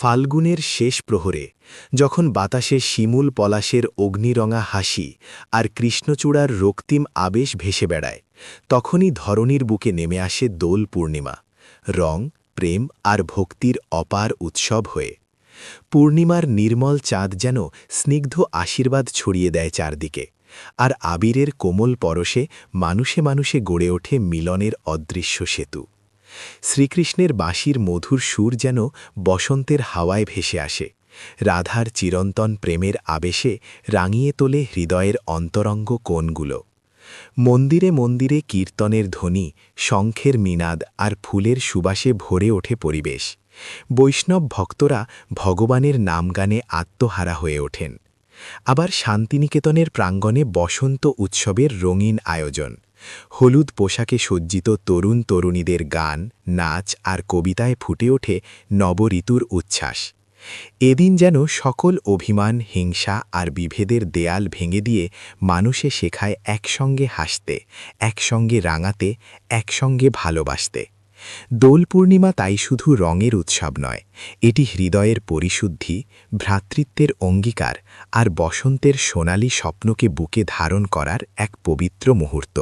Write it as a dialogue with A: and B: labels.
A: ফাল্গুনের শেষ প্রহরে যখন বাতাসে শিমুল পলাশের অগ্নিরঙা হাসি আর কৃষ্ণচূড়ার রক্তিম আবেশ ভেসে বেড়ায়, তখনই ধরণীর বুকে নেমে আসে দোল পূর্ণিমা, রং, প্রেম আর ভক্তির অপার উৎসব হয়ে। পূর্ণিমার নির্মল চাঁদ যেন স্নিগ্ধ আশীর্বাদ ছড়িয়ে দেয় চারদিকে, আর আবিরের কোমল পরশে মানুষে মানুষে গড়ে ওঠে মিলনের অদৃশ্য সেতু। শ্রীকৃষ্ণের বাঁশির মধুর সুর যেন বসন্তের হাওয়ায় ভেসে আসে, রাধার চিরন্তন প্রেমের আবেশে রাঙিয়ে তোলে হৃদয়ের অন্তরঙ্গ কোণগুলো। মন্দিরে মন্দিরে কীর্তনের ধ্বনি, শঙ্খের মিনাদ আর ফুলের সুবাসে ভরে ওঠে পরিবেশ। বৈষ্ণব ভক্তরা ভগবানের নামগানে আত্মহারা হয়ে ওঠেন। আবার শান্তিনিকেতনের প্রাঙ্গণে বসন্ত উৎসবের রঙিন আয়োজন। হলুদ পোশাকে সজ্জিত তরুণ তরুণীদের গান, নাচ আর কবিতায় ফুটে ওঠে নবঋতুর উচ্ছ্বাস। এদিন যেন সকল অভিমান, হিংসা আর বিভেদের দেয়াল ভেঙে দিয়ে মানুষে শেখায় একসঙ্গে হাসতে, একসঙ্গে রাঙাতে, একসঙ্গে ভালোবাসতে। দোল পূর্ণিমা তাই শুধু রঙের উৎসব নয়, এটি হৃদয়ের পরিশুদ্ধি, ভ্রাতৃত্বের অঙ্গীকার আর বসন্তের সোনালি স্বপ্নকে বুকে ধারণ করার এক পবিত্র মুহূর্ত।